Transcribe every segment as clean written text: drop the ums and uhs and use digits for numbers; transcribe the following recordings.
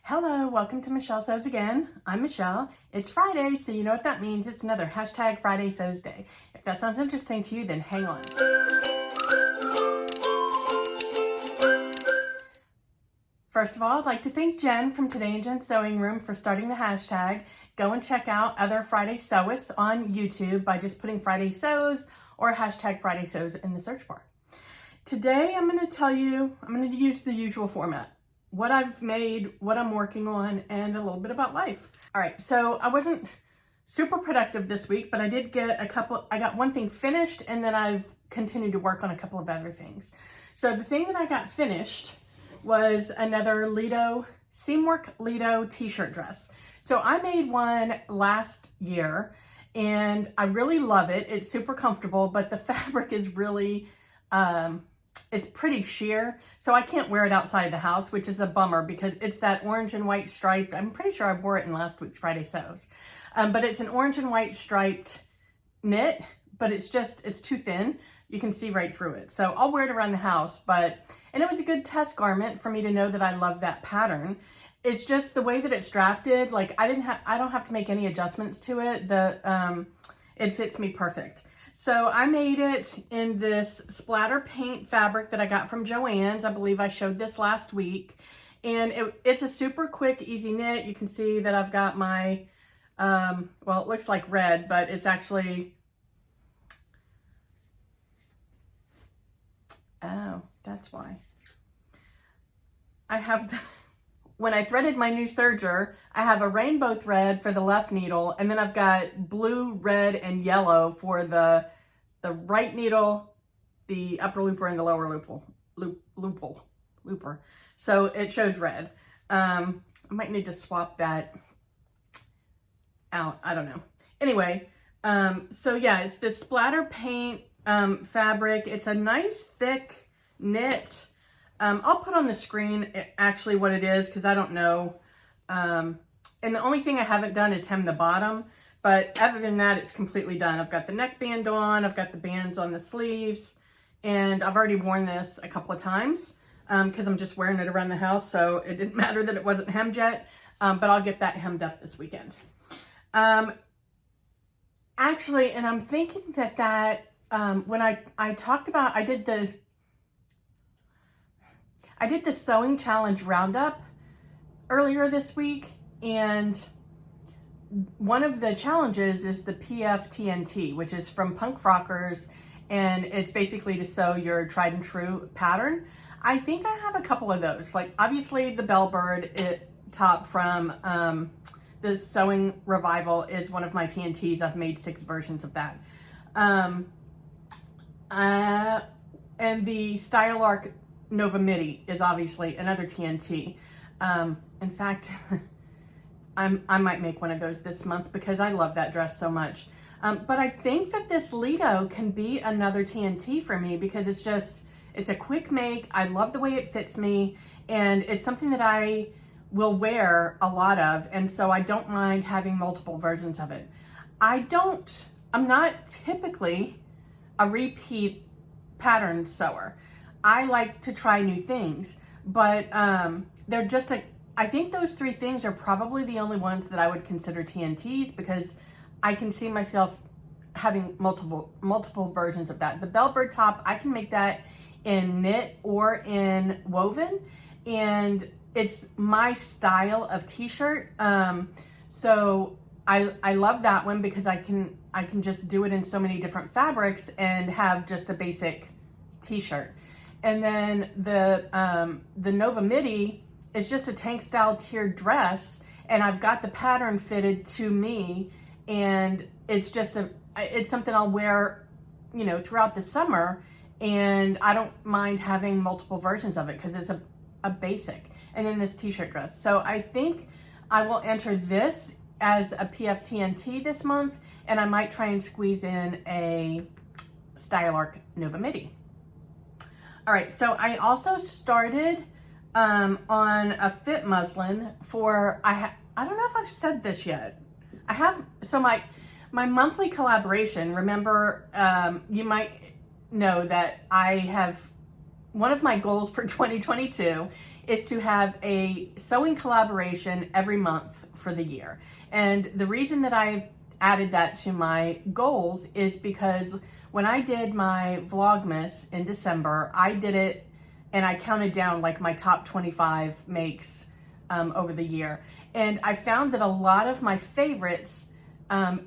Hello, welcome to Michelle Sews Again. I'm Michelle. It's Friday, so you know what that means. It's another hashtag Friday Sews Day. If that sounds interesting to you, then hang on. First of all, I'd like to thank Jen from Today in Jen's Sewing Room for starting the hashtag. Go and check out other Friday Sewists on YouTube by just putting Friday Sews or hashtag Friday Sews in the search bar. Today, I'm going to use the usual format. What I've made, what I'm working on, and a little bit about life. All right, so I wasn't super productive this week, but I did get I got one thing finished, and then I've continued to work on a couple of other things. So the thing that I got finished was another Seamwork Lido t-shirt dress. So I made one last year, and I really love it. It's super comfortable, but the fabric is really, it's pretty sheer, so I can't wear it outside the house, which is a bummer because it's that orange and white striped. I'm pretty sure I wore it in last week's Friday Sews. But it's an orange and white striped knit, but it's too thin. You can see right through it. So I'll wear it around the house, and it was a good test garment for me to know that I love that pattern. It's just the way that it's drafted, like I don't have to make any adjustments to it. It fits me perfect. So I made it in this splatter paint fabric that I got from Joann's. I believe I showed this last week. And it's a super quick, easy knit. You can see that I've got my, well, it looks like red, but it's actually, oh, that's why. I have, when I threaded my new serger, I have a rainbow thread for the left needle, and then I've got blue, red, and yellow for the right needle, the upper looper, and the lower looper. So it shows red. I might need to swap that out. I don't know. Anyway, so yeah, it's this splatter paint fabric. It's a nice thick knit. I'll put on the screen actually what it is because I don't know. And the only thing I haven't done is hem the bottom. But other than that, it's completely done. I've got the neckband on, I've got the bands on the sleeves, and I've already worn this a couple of times because I'm just wearing it around the house. So it didn't matter that it wasn't hemmed yet, but I'll get that hemmed up this weekend. Actually, and I'm thinking that when I talked about, I did the sewing challenge roundup earlier this week, and one of the challenges is the PFTNT, which is from Punk Frockers, and it's basically to sew your tried and true pattern. I think I have a couple of those, like obviously the Bellbird top from the Sewing Revival is one of my TNTs. I've made 6 versions of that. And the Style Arc Nova Midi is obviously another TNT. In fact, I might make one of those this month because I love that dress so much. But I think that this Lido can be another TNT for me because it's a quick make. I love the way it fits me, and it's something that I will wear a lot of, and so I don't mind having multiple versions of it. I'm not typically a repeat pattern sewer. I like to try new things, but I think those 3 things are probably the only ones that I would consider TNTs because I can see myself having multiple versions of that. The Bellbird top, I can make that in knit or in woven, and it's my style of t-shirt. So I love that one because I can just do it in so many different fabrics and have just a basic t-shirt. And then the Nova Midi is just a tank style tiered dress, and I've got the pattern fitted to me, and it's something I'll wear, throughout the summer, and I don't mind having multiple versions of it because it's a basic. And then this t-shirt dress. So I think I will enter this as a PFTNT this month, and I might try and squeeze in a Style Arc Nova Midi. All right, so I also started on a fit muslin for, I don't know if I've said this yet. I have, so my monthly collaboration, remember, you might know that I have, one of my goals for 2022 is to have a sewing collaboration every month for the year. And the reason that I've added that to my goals is because when I did my Vlogmas in December, I did it and I counted down like my top 25 makes over the year. And I found that a lot of my favorites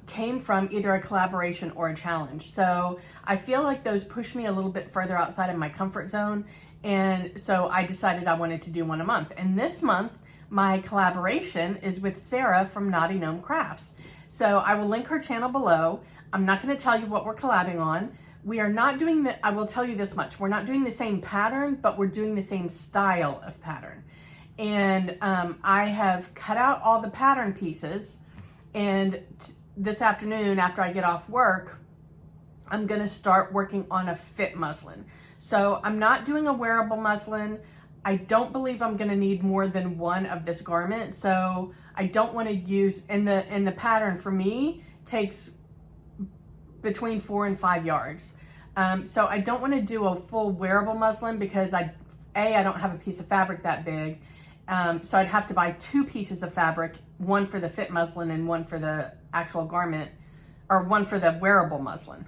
came from either a collaboration or a challenge. So I feel like those push me a little bit further outside of my comfort zone. And so I decided I wanted to do one a month. And this month, my collaboration is with Sarah from Naughty Gnome Crafts. So I will link her channel below. I'm not going to tell you what we're collabing on. We are not doing the, I will tell you this much. We're not doing the same pattern, but we're doing the same style of pattern. And I have cut out all the pattern pieces. And this afternoon, after I get off work, I'm going to start working on a fit muslin. So I'm not doing a wearable muslin. I don't believe I'm going to need more than one of this garment. So I don't want to use, and the pattern for me takes between 4 and 5 yards. So I don't want to do a full wearable muslin because I don't have a piece of fabric that big. So I'd have to buy 2 pieces of fabric, one for the fit muslin and one for the actual garment, or one for the wearable muslin.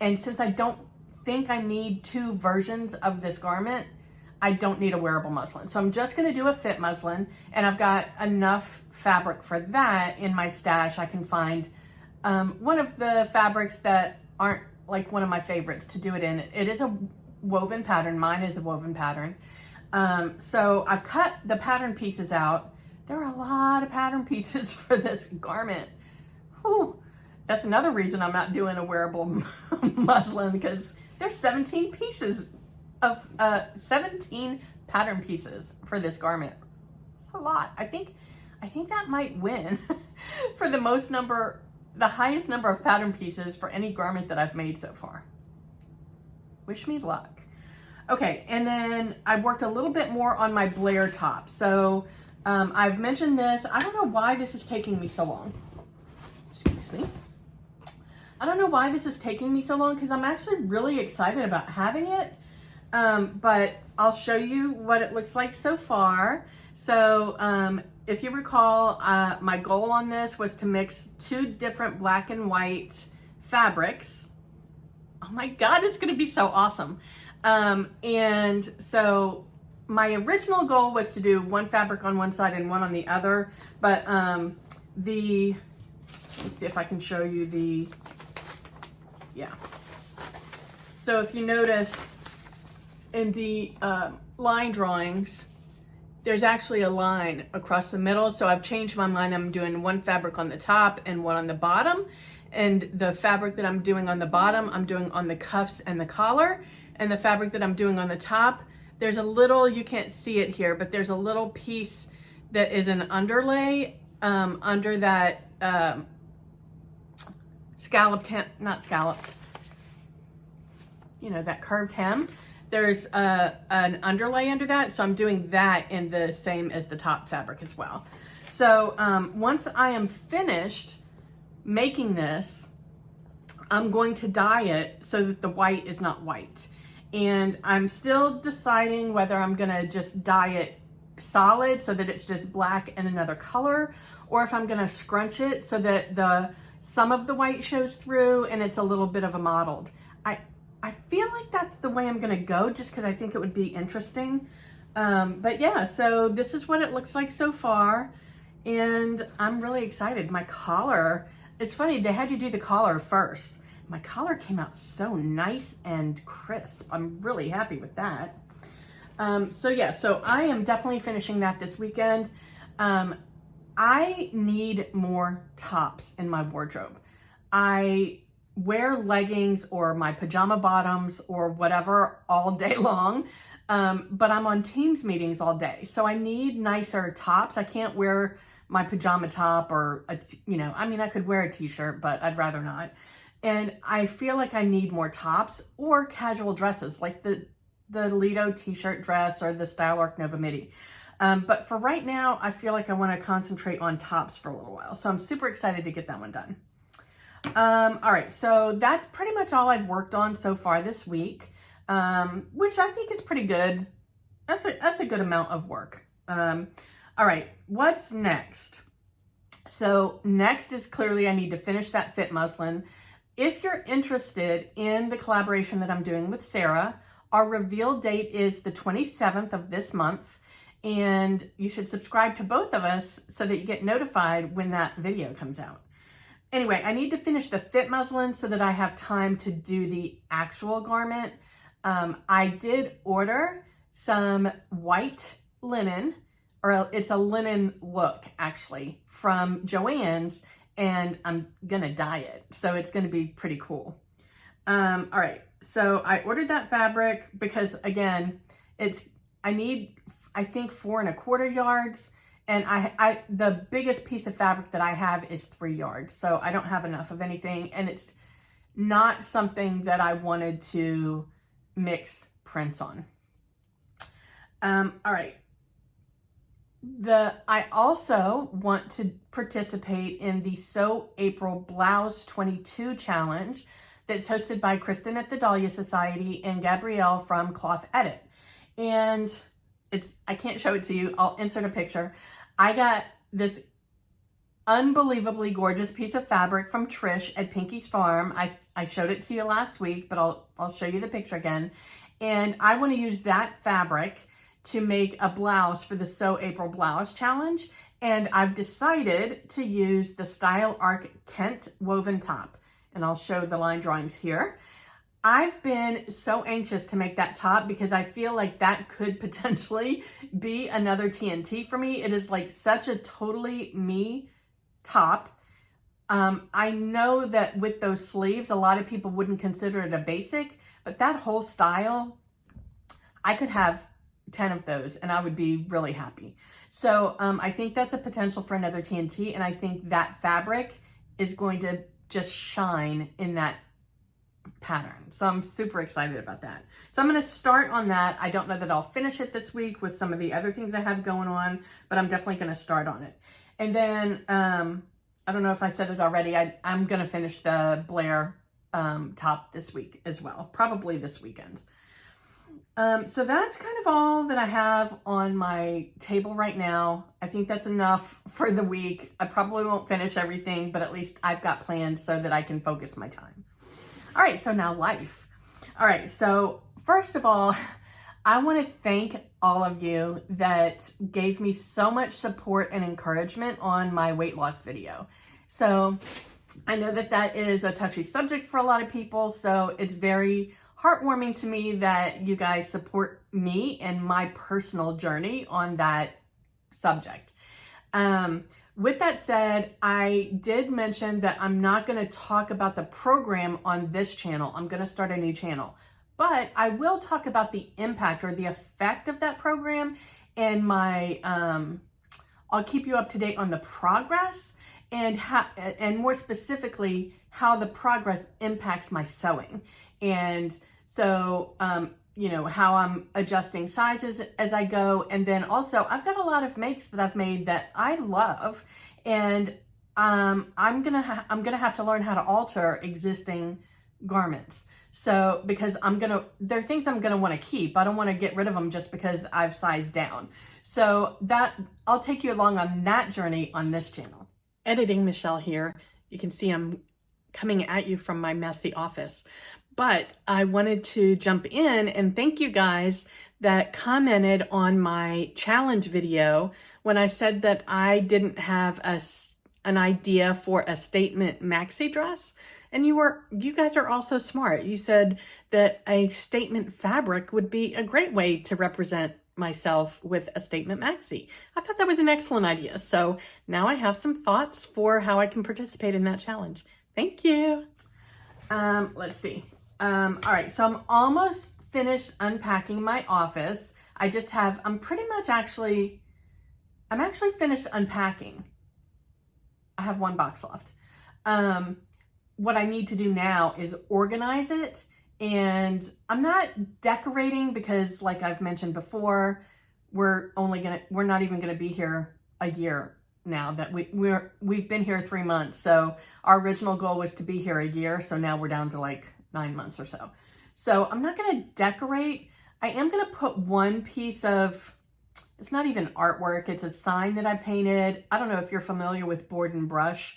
And since I don't think I need 2 versions of this garment, I don't need a wearable muslin. So I'm just gonna do a fit muslin, and I've got enough fabric for that in my stash. I can find one of the fabrics that aren't like one of my favorites to do it in. It is a woven pattern. Mine is a woven pattern. So I've cut the pattern pieces out. There are a lot of pattern pieces for this garment. Whew. That's another reason I'm not doing a wearable muslin, because there's 17 pieces of 17 pattern pieces for this garment. It's a lot. I think that might win for the highest number of pattern pieces for any garment that I've made so far. Wish me luck. Okay, and then I worked a little bit more on my Blair top. So I've mentioned this. I don't know why this is taking me so long. Excuse me. I don't know why this is taking me so long, because I'm actually really excited about having it. But I'll show you what it looks like so far. So if you recall, my goal on this was to mix 2 different black and white fabrics. Oh my God, it's gonna be so awesome. And so my original goal was to do 1 fabric on one side and 1 on the other. But let me see if I can show you yeah. So if you notice in the line drawings, there's actually a line across the middle. So I've changed my mind. I'm doing 1 fabric on the top and 1 on the bottom. And the fabric that I'm doing on the bottom, I'm doing on the cuffs and the collar. And the fabric that I'm doing on the top, there's a little, you can't see it here, but there's a little piece that is an underlay under that scalloped hem, not scalloped, you know, that curved hem. There's an underlay under that. So I'm doing that in the same as the top fabric as well. So once I am finished making this, I'm going to dye it so that the white is not white. And I'm still deciding whether I'm gonna just dye it solid so that it's just black and another color, or if I'm gonna scrunch it so that some of the white shows through and it's a little bit of a mottled. I feel like that's the way I'm gonna go, just because I think it would be interesting. But yeah, so this is what it looks like so far, and I'm really excited. My collar, it's funny, they had to do the collar first. My collar came out so nice and crisp. I'm really happy with that. So yeah, so I am definitely finishing that this weekend. I need more tops in my wardrobe. I wear leggings or my pajama bottoms or whatever all day long, but I'm on Teams meetings all day. So I need nicer tops. I can't wear my pajama top or, I mean, I could wear a t-shirt, but I'd rather not. And I feel like I need more tops or casual dresses, like the Lido t-shirt dress or the Style Arc Nova Midi. But for right now, I feel like I want to concentrate on tops for a little while. So I'm super excited to get that one done. All right, so that's pretty much all I've worked on so far this week, which I think is pretty good. that's a good amount of work. All right, what's next? So next is clearly I need to finish that fit muslin. If you're interested in the collaboration that I'm doing with Sarah, our reveal date is the 27th of this month, and you should subscribe to both of us so that you get notified when that video comes out. Anyway, I need to finish the fit muslin so that I have time to do the actual garment. I did order some white linen, or it's a linen look actually, from Joann's, and I'm gonna dye it. So it's gonna be pretty cool. All right, so I ordered that fabric because again, I need, I think 4 1/4 yards. And the biggest piece of fabric that I have is 3 yards. So I don't have enough of anything. And it's not something that I wanted to mix prints on. All right. I also want to participate in the Sew April Blouse 22 challenge that's hosted by Kristen at the Dahlia Society and Gabrielle from Cloth Edit. And I can't show it to you. I'll insert a picture. I got this unbelievably gorgeous piece of fabric from Trish at Pinky's Farm. I showed it to you last week, but I'll show you the picture again. And I want to use that fabric to make a blouse for the Sew April Blouse challenge. And I've decided to use the Style Arc Kent woven top. And I'll show the line drawings here. I've been so anxious to make that top because I feel like that could potentially be another TNT for me. It is like such a totally me top. I know that with those sleeves, a lot of people wouldn't consider it a basic, but that whole style, I could have 10 of those and I would be really happy. So I think that's a potential for another TNT, and I think that fabric is going to just shine in that pattern. So I'm super excited about that. So I'm going to start on that. I don't know that I'll finish it this week with some of the other things I have going on, but I'm definitely going to start on it. And then, I don't know if I said it already, I'm going to finish the Blair top this week as well, probably this weekend. So that's kind of all that I have on my table right now. I think that's enough for the week. I probably won't finish everything, but at least I've got plans so that I can focus my time. All right, so now life. All right, so first of all, I want to thank all of you that gave me so much support and encouragement on my weight loss video. So I know that that is a touchy subject for a lot of people, so it's very heartwarming to me that you guys support me and my personal journey on that subject. With that said, I did mention that I'm not going to talk about the program on this channel. I'm going to start a new channel, but I will talk about the impact or the effect of that program, and I'll keep you up to date on the progress and more specifically how the progress impacts my sewing. And so, you know, how I'm adjusting sizes as I go. And then also I've got a lot of makes that I've made that I love. And, I'm going to have to learn how to alter existing garments. So, because there are things I'm going to want to keep. I don't want to get rid of them just because I've sized down. So I'll take you along on that journey on this channel. Editing Michelle here. You can see I'm coming at you from my messy office. But I wanted to jump in and thank you guys that commented on my challenge video when I said that I didn't have an idea for a statement maxi dress. And you guys are also smart. You said that a statement fabric would be a great way to represent myself with a statement maxi. I thought that was an excellent idea. So now I have some thoughts for how I can participate in that challenge. Thank you. Let's see. All right, so I'm almost finished unpacking my office. I'm actually finished unpacking. I have one box left. What I need to do now is organize it, and I'm not decorating because, like I've mentioned before, we're not even gonna be here a year now. That we've been here 3 months. So our original goal was to be here a year. So now we're down to like 9 months or so. So I'm not going to decorate. I am going to put one piece of, it's not even artwork, it's a sign that I painted. I don't know if you're familiar with board and brush,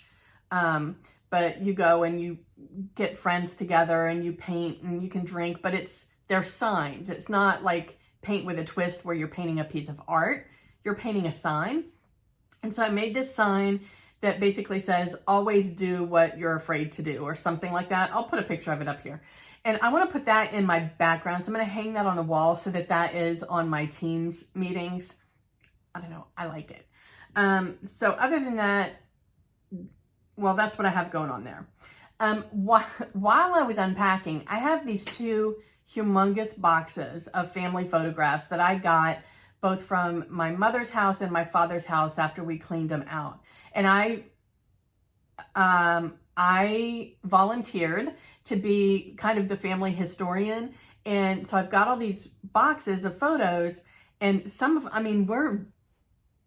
but you go and you get friends together and you paint and you can drink, but they're signs. It's not like paint with a twist where you're painting a piece of art. You're painting a sign. And so I made this sign that basically says, always do what you're afraid to do, or something like that. I'll put a picture of it up here. And I want to put that in my background. So I'm going to hang that on the wall so that is on my Teams meetings. I don't know. I like it. So other than that, well, that's what I have going on there. While I was unpacking, I have these two humongous boxes of family photographs that I got both from my mother's house and my father's house after we cleaned them out. And I volunteered to be kind of the family historian. And so I've got all these boxes of photos, and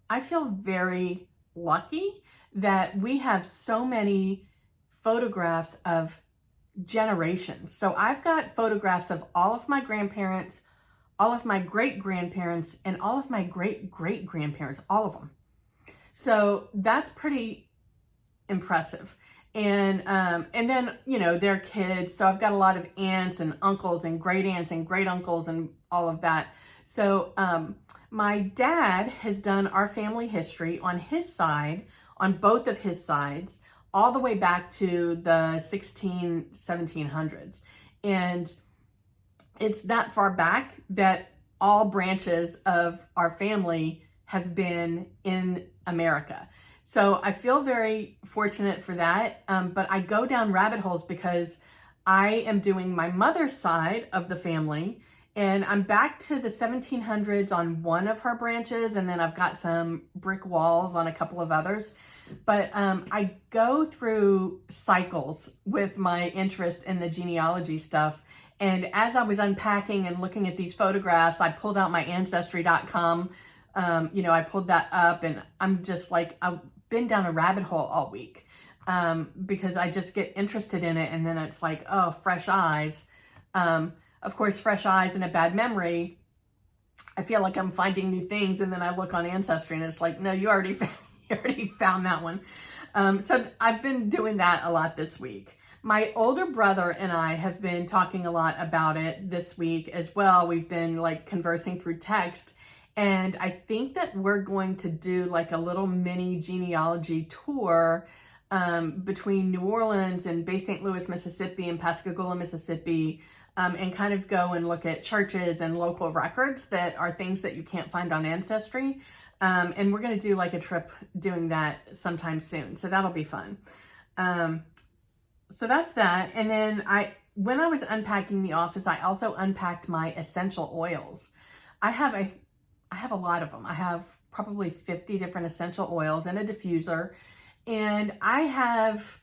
I feel very lucky that we have so many photographs of generations. So I've got photographs of all of my grandparents, all of my great-grandparents, and all of my great-great-grandparents, all of them. So that's pretty impressive. And then, their kids. So I've got a lot of aunts and uncles and great aunts and great uncles and all of that. So my dad has done our family history on his side, on both of his sides, all the way back to the 1700s. And it's that far back that all branches of our family have been in America. So I feel very fortunate for that. But I go down rabbit holes because I am doing my mother's side of the family, and I'm back to the 1700s on one of her branches, and then I've got some brick walls on a couple of others. But I go through cycles with my interest in the genealogy stuff. And as I was unpacking and looking at these photographs, I pulled out my Ancestry.com. I pulled that up, and I'm just like, I've been down a rabbit hole all week because I just get interested in it. And then it's like, oh, fresh eyes. Of course, fresh eyes and a bad memory. I feel like I'm finding new things. And then I look on Ancestry and it's like, no, you already found that one. So I've been doing that a lot this week. My older brother and I have been talking a lot about it this week as well. We've been like conversing through text. And I think that we're going to do like a little mini genealogy tour between New Orleans and Bay St. Louis, Mississippi and Pascagoula, Mississippi, and kind of go and look at churches and local records that are things that you can't find on Ancestry. And we're going to do like a trip doing that sometime soon. So that'll be fun. So that's that. And then when I was unpacking the office, I also unpacked my essential oils. I have a lot of them. I have probably 50 different essential oils and a diffuser. And I have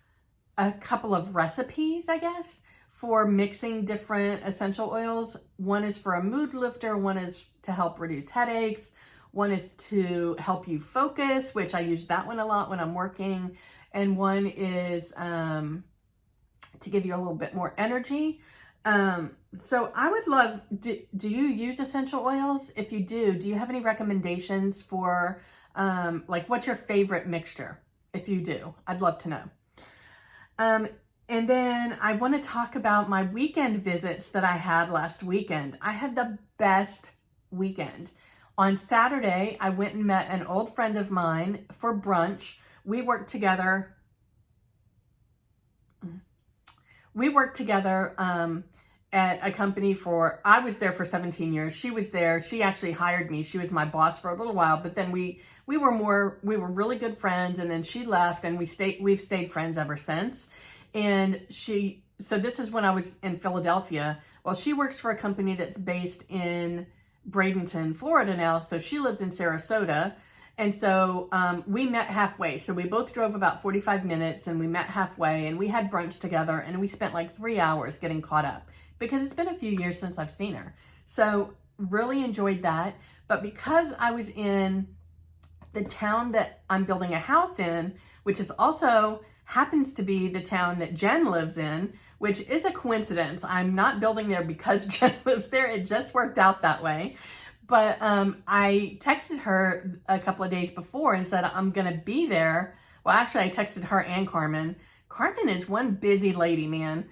a couple of recipes, I guess, for mixing different essential oils. One is for a mood lifter. One is to help reduce headaches. One is to help you focus, which I use that one a lot when I'm working. And one is to give you a little bit more energy. So I would love, do you use essential oils? If you do you have any recommendations for, like what's your favorite mixture? If you do, I'd love to know. And then I want to talk about my weekend visits that I had last weekend. I had the best weekend. On Saturday, I went and met an old friend of mine for brunch. We worked together. At a company I was there for 17 years. She was there. She actually hired me. She was my boss for a little while, but then we were really good friends, and then she left, and we've stayed friends ever since. And so this is when I was in Philadelphia. Well, she works for a company that's based in Bradenton, Florida now. So she lives in Sarasota. And so we met halfway. So we both drove about 45 minutes and we met halfway and we had brunch together and we spent like 3 hours getting caught up because it's been a few years since I've seen her. So really enjoyed that. But because I was in the town that I'm building a house in, which is also happens to be the town that Jen lives in, which is a coincidence. I'm not building there because Jen lives there. It just worked out that way. But I texted her a couple of days before and said, I'm going to be there. Well, actually, I texted her and Carmen. Carmen is one busy lady, man.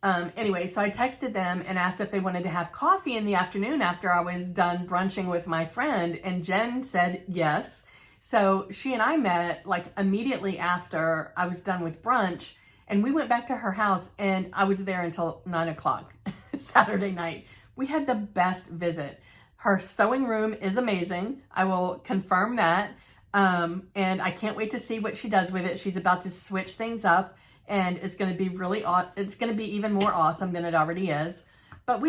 Anyway, so I texted them and asked if they wanted to have coffee in the afternoon after I was done brunching with my friend. And Jen said yes. So she and I met like immediately after I was done with brunch. And we went back to her house and I was there until 9 o'clock Saturday night. We had the best visit. Her sewing room is amazing. I will confirm that. And I can't wait to see what she does with it. She's about to switch things up and it's going to be it's going to be even more awesome than it already is. But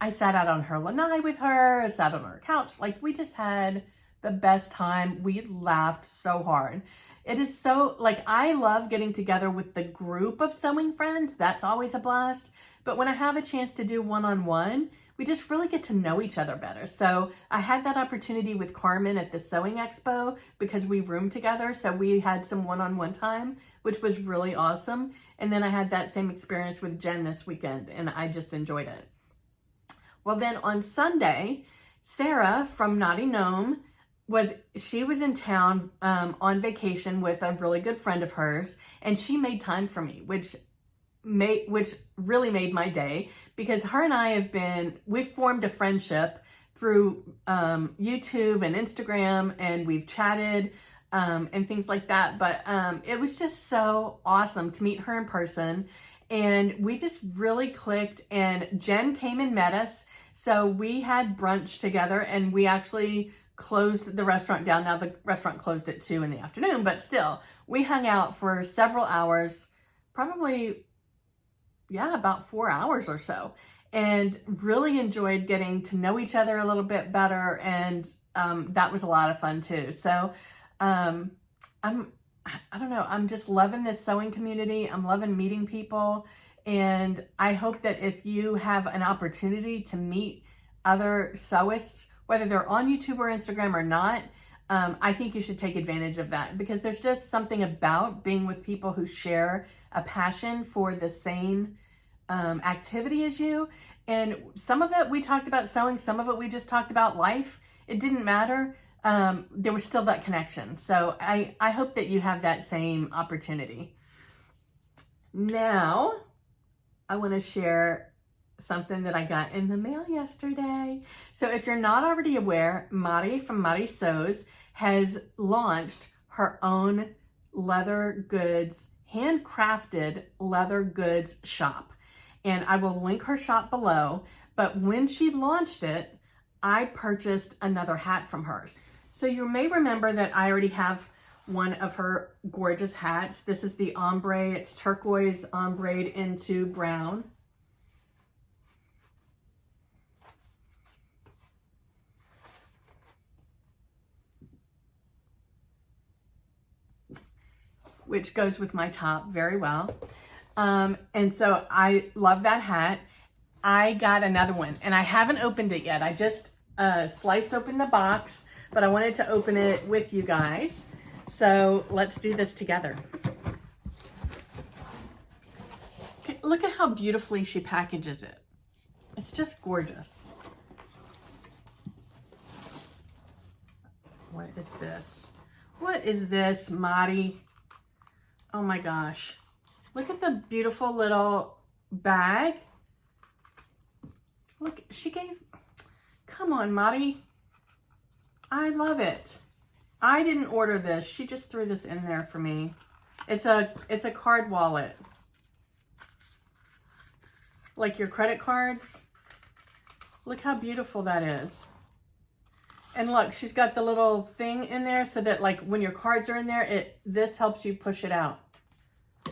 I sat out on her lanai with her, I sat on her couch. Like we just had the best time. We laughed so hard. It is so, like, I love getting together with the group of sewing friends. That's always a blast. But when I have a chance to do one-on-one, we just really get to know each other better. So I had that opportunity with Carmen at the Sewing Expo because we roomed together. So we had some one-on-one time, which was really awesome. And then I had that same experience with Jen this weekend and I just enjoyed it. Well, then on Sunday, Sarah from Naughty Gnome was in town on vacation with a really good friend of hers, and she made time for me, which really made my day, because her and I we've formed a friendship through YouTube and Instagram, and we've chatted and things like that. But it was just so awesome to meet her in person, and we just really clicked. And Jen came and met us, so we had brunch together, and we actually closed the restaurant down. Now the restaurant closed at 2 in the afternoon, but still we hung out for several hours, probably, yeah, about 4 hours or so, and really enjoyed getting to know each other a little bit better. And that was a lot of fun too. So I don't know, I'm just loving this sewing community. I'm loving meeting people. And I hope that if you have an opportunity to meet other sewists, whether they're on YouTube or Instagram or not, I think you should take advantage of that, because there's just something about being with people who share a passion for the same activity as you. And some of it we talked about sewing, some of it we just talked about life. It didn't matter. There was still that connection. So I hope that you have that same opportunity. Now, I want to share something that I got in the mail yesterday. So if you're not already aware, Mari from Mari Sews has launched her own leather goods, handcrafted leather goods shop. And I will link her shop below. But when she launched it, I purchased another hat from hers. So you may remember that I already have one of her gorgeous hats. This is the ombre. It's turquoise ombre into brown. Which goes with my top very well. And so I love that hat. I got another one and I haven't opened it yet. I just sliced open the box, but I wanted to open it with you guys. So let's do this together. Okay, look at how beautifully she packages it. It's just gorgeous. What is this? What is this, Mari? Oh my gosh. Look at the beautiful little bag. Look, come on, Mari. I love it. I didn't order this. She just threw this in there for me. It's a card wallet. Like your credit cards. Look how beautiful that is. And look, she's got the little thing in there so that like when your cards are in there, this helps you push it out.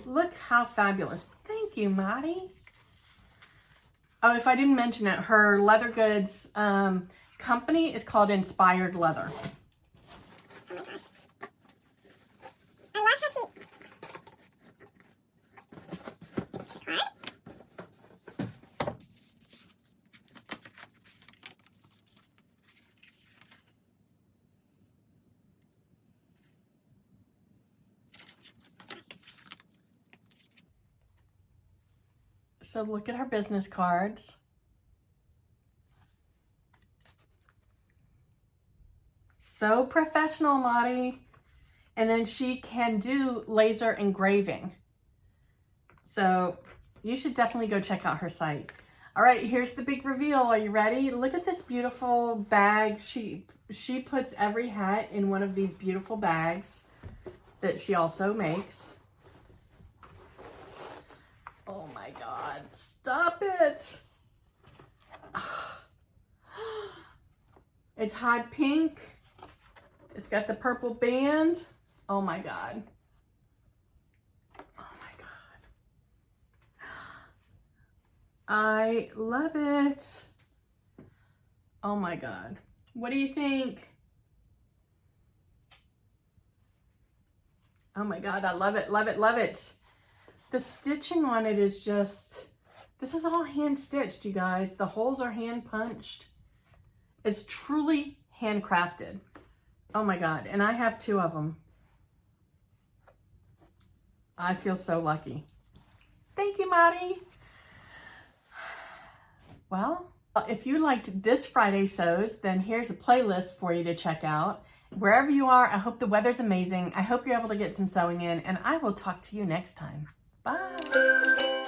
Look how fabulous. Thank you, Mari. Oh, if I didn't mention it, her leather goods company is called Inspired Leather. Oh my gosh. I love how she... Card? So look at her business cards. So professional, Lottie. And then she can do laser engraving. So you should definitely go check out her site. All right, here's the big reveal. Are you ready? Look at this beautiful bag. She puts every hat in one of these beautiful bags that she also makes. Oh my God, stop it. It's hot pink. It's got the purple band. Oh my God. Oh my God. I love it. Oh my God. What do you think? Oh my God, I love it, love it, love it. The stitching on it is just, this is all hand stitched, you guys. The holes are hand punched. It's truly handcrafted. Oh my God, and I have 2 of them. I feel so lucky. Thank you, Marty. Well, if you liked this Friday Sews, then here's a playlist for you to check out. Wherever you are, I hope the weather's amazing. I hope you're able to get some sewing in, and I will talk to you next time. Bye.